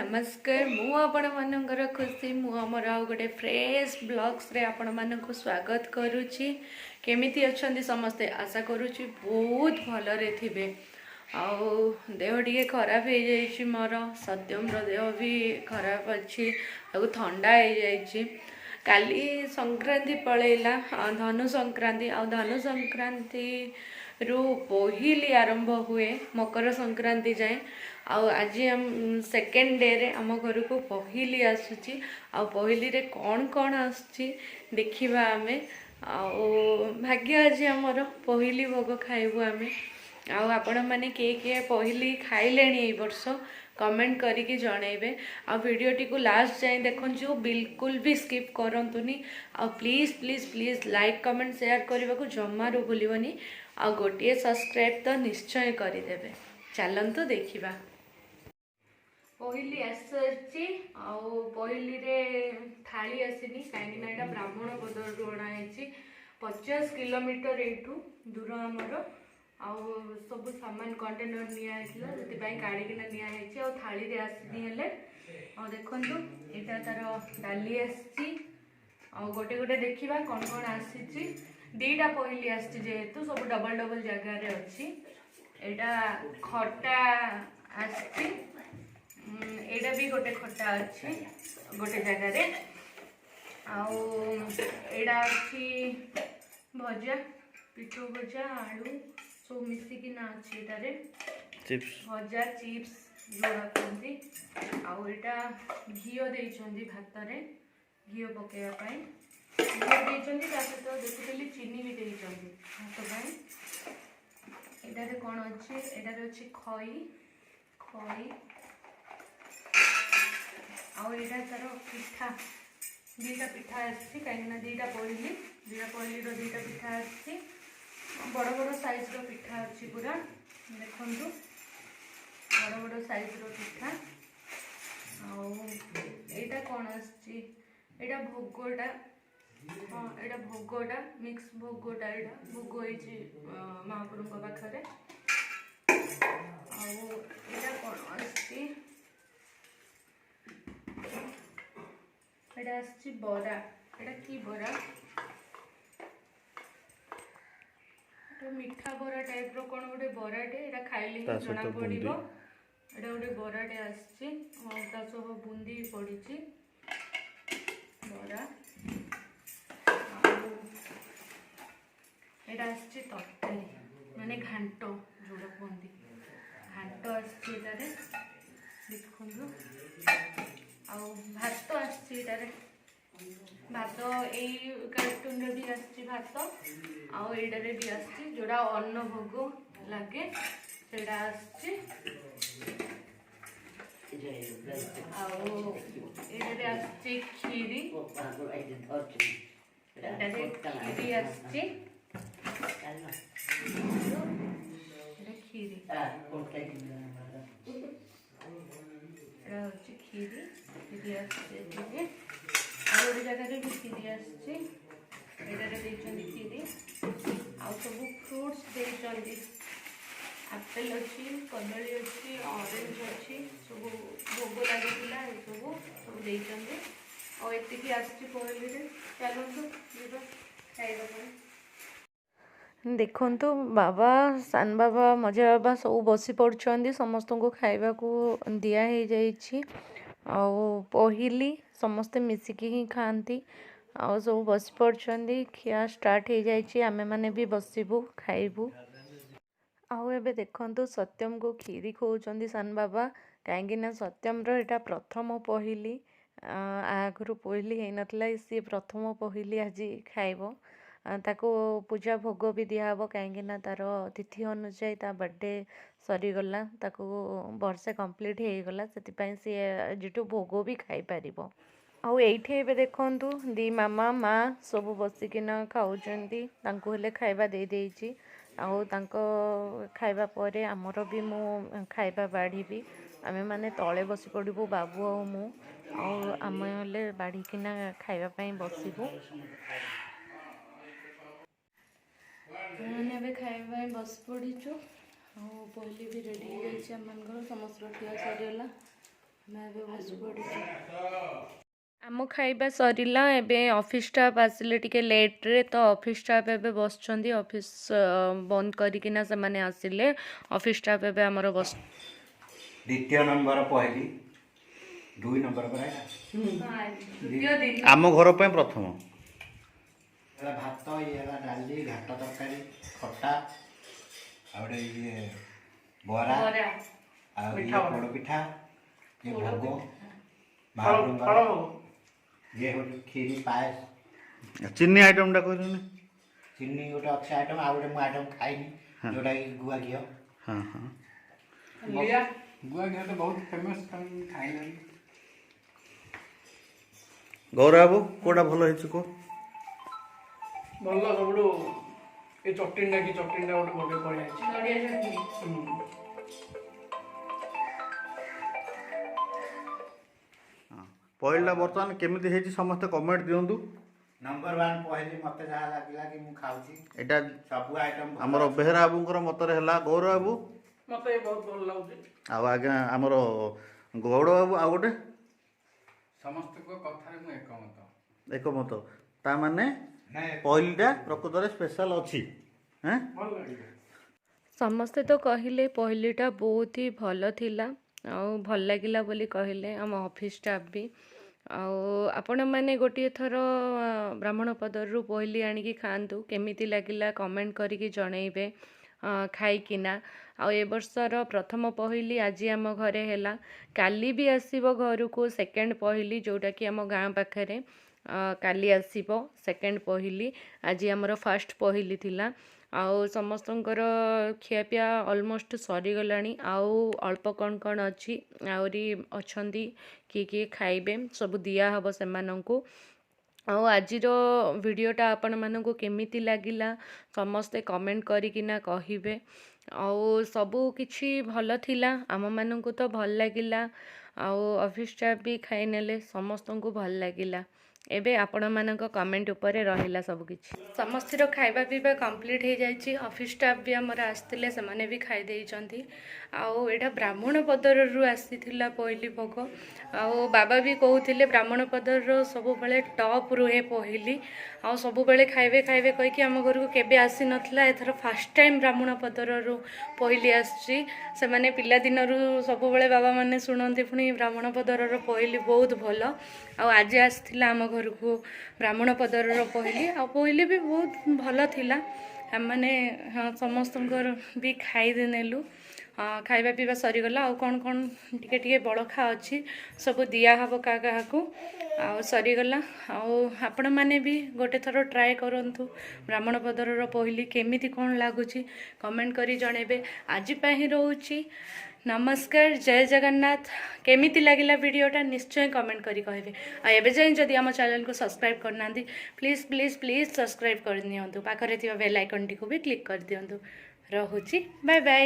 नमस्कार मु आपण मानकर खुशी मुझर आउ गोटे फ्रेश ब्लॉग्स रे आपण मानक स्वागत करुच्ची। केमिति अच्छंदी समस्ते आशा करुच्ची बहुत भलरे थिबे। आउ देह टिके खराब हो जाइए मोर सत्यम देह भी खराब अच्छी ठंडा हो जाइए। काली संक्रांति पलैला धनु संक्रांति आ धनु संक्रांति रु पहली आरंभ हुए मकर संक्रांति जाए। आज हम सेकेंड डे रे आम घर को पहली आसूची आ पहली रे कौन कौन आसुची देखिबा आमे। भाग्य आज आमर पहली भोग खाइबु आमे। आपण मैंने किए पहली खाइले ए वर्ष कमेंट करिकी जनइबे। वीडियो टी को लास्ट जाए देखु बिल्कुल भी स्किप करंतुनी। Please please please like comment share करने को जमारू भूलनी। गोटे सब्सक्राइब तो निश्चय करदेवे। चलतु देखा पहली आसी पहली रे थाली आसनी कहीं ब्राह्मण बदल अणाई 50 किलोमीटर एठू दूर आमर सब सामान कंटेनर निपाई काढ़िकिना निया थाली रे आसनी हेले देखु यहाँ तार डाली आसी गोटे गोटे देखा कौन कौन आसी दीटा पहली आसी जेहेतु सब डबल डबल जगार अच्छी एटा खटा आसी एटा भी गोटे खटा अच्छी गोटे जगार आड़ा अच्छी भजा पिठू भजा आलू सब मिसिकी ना अच्छी चिप्स भजा चिप्स जोड़ा कहती आटा घी देइछंदी भात रे घी पकेवाई घी देइछंदी सहित देखुली चीनी भी देइछंदी भात एटारे कौन अच्छी एटारे अच्छी खई खई आटा तार पिठा दीटा पिठा आसी कहीं दीटा पहली दीटा पिठा आसी बड़ बड़ साइज रो पिठा अच्छी पूरा देखु बड़ बड़ साइज रो पिठा आटा कौन आसी एटा भोगटा हाँ यहाँ भोगटा मिक्स भोगटा यहाँ भोग होती महाप्रभु पाखे आटा कौन आसी एटा आसी बरा एटा की बरा मीठा बरा टाइप रो कौन गोटे बराटे एटा खाइले ही जना पड़िबो। एटा गोटे बराटे आसी सब बुंदी पड़ी बरा एटा आसी तरकारी माने घांट जोड़ा कहती घांट आसी देखु भात आटारे भात यही कार्टून भी आसी भात आटारे भी आसी जोड़ा अन्न भोग लगे से आसी आसी खीरी खीरी आसी खीरी खीरी खीरी आसी गोटे जगह भी खीरी आसी खीरी आ सब फ्रुट्स देते आपेल अच्छी कदली अच्छी ऑरेंज अच्छी सब भोग लगी सब देते आती आसली चलतु खाइबा देखु बाबा सान बाबा मजा बाबा सब बसी पड़ुंट समस्त को खाइबा को दिया जाइए पहली समस्ते मिसिकी ही खाती सब बसी पड़ुंट खिया स्टार्ट हो जाइए आमे माने भी बसबू खाइबू आबे देखु सत्यम को खीरी खोचंदी सान बाबा कहीं सत्यम रा प्रथम पहली आगु पहली हो नाला सी प्रथम पहली आज खाइब ताको पूजा भोग भी दिहब कहीं तार तिथि अनुजाई ता बर्थडे सरीगला ताको वर्षे कंप्लीट हो गला से सी आज भोग भी खाई पारिबो। आईठे देखु दी मामा माँ सब बसिकिना खाऊँगी हेले खाइबा दे देइछि खाइबा परे आमर भी मु खाइबा बाढ़ी आमे माने तले बसी पड़ू बाबू और मु आम हेले बाढ़ीकिना खाइबा बसबू मैंने खाइबा बस पड़ीचु पहली भी रेडी हो समस्त खिया सरीगला आम खाइबा सरिला एबे ऑफिस स्टाफ आसिले टिके लेट रे तो ऑफिस स्टाफ एबे बसछंदी ऑफिस बंद करिकिना से माने आसिले ऑफिस स्टाफ एबे हमर बस द्वितीय नंबर पहली 2 नंबर पर द्वितीय दिन आम घर पे प्रथम भात ये डाली घाट तरकारी खटा आउडे ये बरा बरा आ मिठा पोड़ पिठा ये भोग फल महाप्रभु ये हो खीरी पायस चीनी आइटम टा कहलुनी चिन्नी गोटे अच्छे आइटम आ गोटे मु आइटम खाइनी जोटा कि गुआ घियो हाँ हाँ लिया गुआ घियो तो बहुत फेमस खाइना गौरव बाबू कोटा भल ହେଇଛି को ଭଲ ସବୁଠୁ ଏ ଚଟଣିଟା କି ଚଟଣିଟା ଗୋଟେ ଗୋଟେ ପଳେଇ ଆସିଛି नडिया चटनी पहिला बर्तमान केमिति ହେଇଛି ସମସ୍ତେ कमेंट दियंतु नंबर 1 पहली मते जहा लागला कि मु खाउची एटा सब आइटम हमर बेहरा बाबूଙ୍କର ମତରେ ହେଲା ଗୌରव ବାବୁ ମତେ ବହୁତ ଭଲ ଲାଗୁଛି ଆଉ ଆଜ୍ଞା ଆମର ଗୌଡ଼ ବାବୁ ଆଉ ଗୋଟେ ସମସ୍ତଙ୍କ କଥାରେ ମୁଁ ଏକମତ एकमत ତା ମାନେ नहीं पहिलीटा प्रकृତରେ स्पेशल ଅଛି हैं ଭଲ ଲାଗିଲା ସମସ୍ତେ ତ କହିଲେ ପହିଲିଟା ବହୁତ ହି ଭଲ ଥିଲା ଆଉ ଭଲ ଲାଗିଲା ବୋଲି କହିଲେ ଆମ ଅଫିସ୍ ଷ୍ଟାଫ୍ ବି ଆଉ ଆପଣମାନେ ଗୋଟିଏ ଥର ବ୍ରାହ୍ମଣ ପଦରରୁ ପହିଲି ଆଣିକି ଖାଆନ୍ତୁ କେମିତି ଲାଗିଲା କମେଣ୍ଟ କରିକି ଜଣେଇବେ ଖାଇକିନା ଆଉ ଏ ବର୍ଷର ପ୍ରଥମ ପହିଲି ଆଜି ଆମ ଘରେ ହେଲା କାଲି ବି ଆସିବ ଘରକୁ ସେକେଣ୍ଡ ପହିଲି ଯେଉଁଟାକି ଆମ ଗାଁ ପାଖରେ କାଲି ଆସିବ ସେକେଣ୍ଡ ପହିଲି ଆଜି ଆମର ଫାଷ୍ଟ ପହିଲି ଥିଲା ଆଉ ସମସ୍ତଙ୍କର ଖିଆପିଆ ଅଲମୋଷ୍ଟ ସରିଗଲାଣି ଆଉ ଅଳ୍ପ କ'ଣ ଅଛି ଆହୁରି ଅଛନ୍ତି କିଏ ଖାଇବେ ସବୁ ଦିଆହେବ ସେମାନଙ୍କୁ ଆଉ ଆଜିର ଭିଡ଼ିଓଟା ଆପଣମାନଙ୍କୁ କେମିତି ଲାଗିଲା ସମସ୍ତେ କମେଣ୍ଟ କରିକିନା କହିବେ ଆଉ ସବୁ କିଛି ଭଲ ଥିଲା ଆମମାନଙ୍କୁ ତ ଭଲ ଲାଗିଲା ଆଉ ଅଫିସ୍ ଷ୍ଟାଫ୍ ବି ଖାଇନେଲେ ସମସ୍ତଙ୍କୁ ଭଲ ଲାଗିଲା ଏବେ ଆପଣମାନଙ୍କ କମେଣ୍ଟ ଉପରେ ରହିଲା ସବୁକିଛି ସମସ୍ତର ଖାଇବା ପିଇବା କମ୍ପ୍ଲିଟ୍ ହେଇଯାଇଛି ଅଫିସ୍ ଷ୍ଟାଫ୍ ବି ଆମର ଆସିଥିଲେ ସେମାନେ ବି ଖାଇ ଦେଇଛନ୍ତି ଆଉ ଏଇଟା ବ୍ରାହ୍ମଣ ପଦରରୁ ଆସିଥିଲା ପହିଲି ଭୋଗ ଆଉ ବାବା ବି କହୁଥିଲେ ବ୍ରାହ୍ମଣ ପଦରର ସବୁବେଳେ ଟପ୍ ରୁହେ ପହିଲି ଆଉ ସବୁବେଳେ ଖାଇବେ କହିକି ଆମ ଘରକୁ କେବେ ଆସିନଥିଲା ଏଥର ଫାର୍ଷ୍ଟ ଟାଇମ୍ ବ୍ରାହ୍ମଣ ପଦରରୁ ପହିଲି ଆସିଛି ସେମାନେ ପିଲାଦିନରୁ ସବୁବେଳେ ବାବାମାନେ ଶୁଣନ୍ତି ପୁଣି ବ୍ରାହ୍ମଣ ପଦରର ପହିଲି ବହୁତ ଭଲ ଆଉ ଆଜି ଆସିଥିଲା ଆମ ଘରକୁ ବ୍ରାହ୍ମଣ ପଦରର ପହିଲି ଆଉ ପହିଲି ବି ବହୁତ ଭଲ ଥିଲା ଆମମାନେ ସମସ୍ତଙ୍କର ବି ଖାଇନେଲୁ ଖାଇବା ପିଇବା ସରିଗଲା ଆଉ କ'ଣ ଟିକେ ବଳକା ଅଛି ସବୁ ଦିଆହେବ କାହାକୁ ଆଉ ସରିଗଲା ଆଉ ଆପଣମାନେ ବି ଗୋଟେ ଥର ଟ୍ରାଏ କରନ୍ତୁ ବ୍ରାହ୍ମଣ ପଦରର ପହିଲି କେମିତି କ'ଣ ଲାଗୁଛି କମେଣ୍ଟ କରି ଜଣେଇବେ ଆଜି ପାଇଁ ରହୁଛି नमस्कार जय जगन्नाथ केमिति लगिला वीडियोटा निश्चय कमेंट करी कहबे आ एबे जाय जदि हम चैनल को सब्सक्राइब करना प्लीज प्लीज प्लीज सब्सक्राइब कर दियंतु पाखरे थिबा बेल आइकन टी को भी क्लिक कर दियंतु रहुची बाय बाय।